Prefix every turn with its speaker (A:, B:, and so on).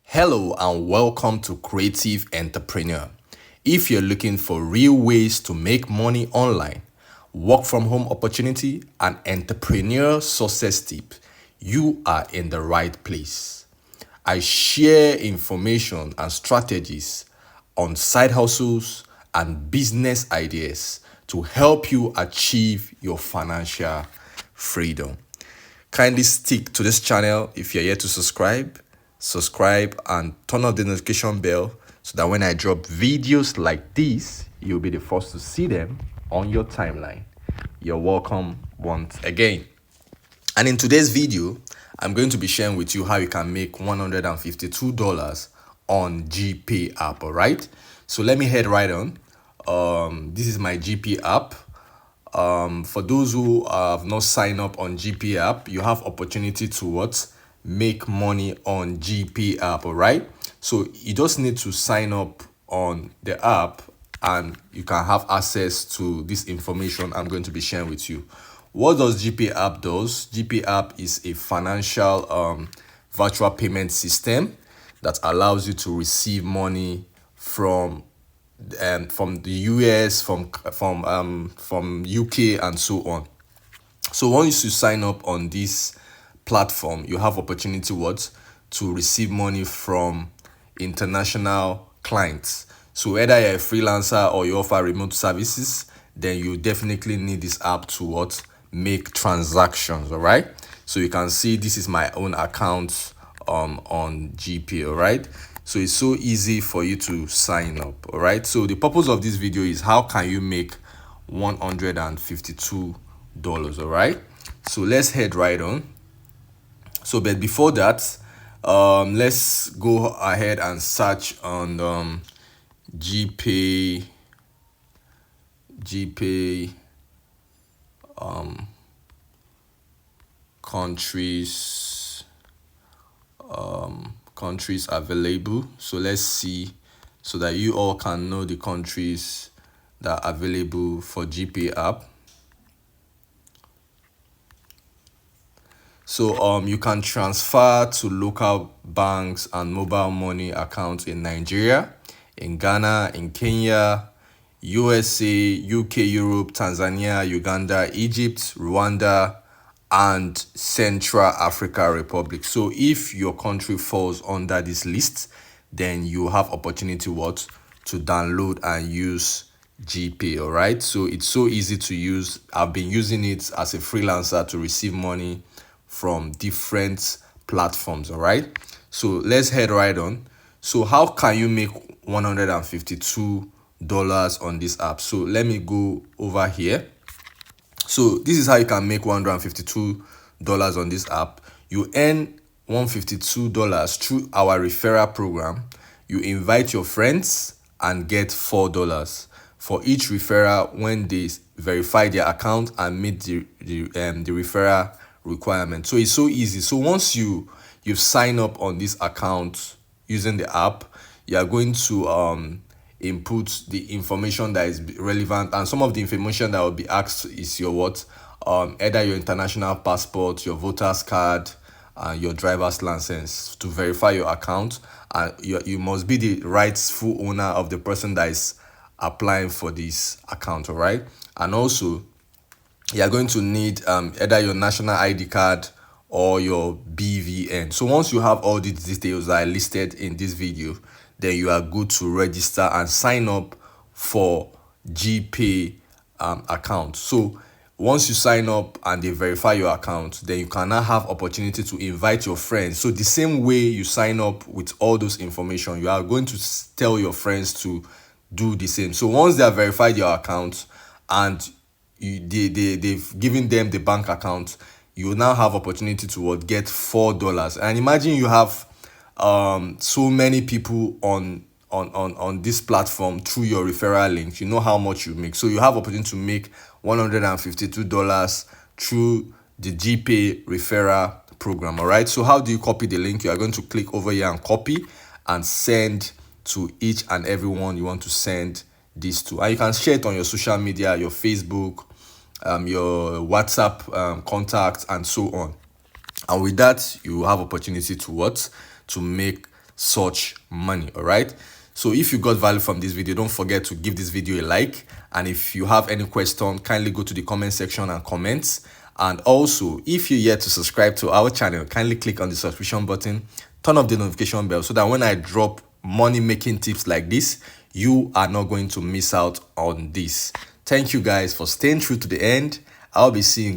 A: Hello and welcome to Creative Entrepreneur. If you're looking for real ways to make money online, work from home opportunity, and entrepreneur success tip, you are in the right place. I share information and strategies on side hustles and business ideas to help you achieve your financial freedom. Kindly stick to this channel if you're yet to subscribe and turn on the notification bell so that when I drop videos like this, you'll be the first to see them on your timeline. You're welcome once again. And in today's video, I'm going to be sharing with you how you can make $152 on Geegpay app. All right, so let me head right on. This is my Geegpay app. For those who have not signed up on Geegpay app, you have opportunity to make money on Geegpay app. All right, so you just need to sign up on the app and you can have access to this information I'm going to be sharing with you. What does Geegpay app does? Geegpay app is a financial virtual payment system that allows you to receive money from the US, from UK, and so on. So once you sign up on this platform, you have opportunity to receive money from international clients. So whether you're a freelancer or you offer remote services, then you definitely need this app to make transactions. All right, so you can see this is my own account on Geegpay. All right, so it's so easy for you to sign up. All right, so the purpose of this video is how can you make $152. All right, so let's head right on. So but before that, let's go ahead and search on Geegpay countries available. So let's see so that you all can know the countries that are available for Geegpay app. So you can transfer to local banks and mobile money accounts in Nigeria, in Ghana, in Kenya, USA, UK, Europe, Tanzania, Uganda, Egypt, Rwanda, and Central Africa Republic. So if your country falls under this list, then you have opportunity to download and use Geegpay. All right, so it's so easy to use. I've been using it as a freelancer to receive money from different platforms. All right, so let's head right on. So how can you make $152 on this app? So let me go over here. So this is how you can make $152 on this app. You earn $152 through our referral program. You invite your friends and get $4 for each referral when they verify their account and meet the referral requirement. So it's so easy. So once you've signed up on this account using the app, you are going to input the information that is relevant, and some of the information that will be asked is your either your international passport, your voter's card, and your driver's license to verify your account. And you must be the rightful owner of the person that is applying for this account. All right, and also you are going to need either your national ID card or your BVN. So once you have all these details that are listed in this video, then you are good to register and sign up for Geegpay account. So once you sign up and they verify your account, then you can now have opportunity to invite your friends. So the same way you sign up with all those information, you are going to tell your friends to do the same. So once they have verified your account and they've given them the bank account, you now have opportunity to get $4. And imagine you have so many people on this platform through your referral link. You know how much you make, so you have opportunity to make $152 through the Geegpay referral program. All right, so how do you copy the link? You are going to click over here and copy and send to each and everyone you want to send this to, and you can share it on your social media, your Facebook, your WhatsApp contacts, and so on. And with that, you have opportunity to make such money. All right, so if you got value from this video, don't forget to give this video a like, and if you have any question, kindly go to the comment section and comment. And also, if you're yet to subscribe to our channel, kindly click on the subscription button, turn off the notification bell, so that when I drop money making tips like this, you are not going to miss out on this. Thank you guys for staying true to the end. I'll be seeing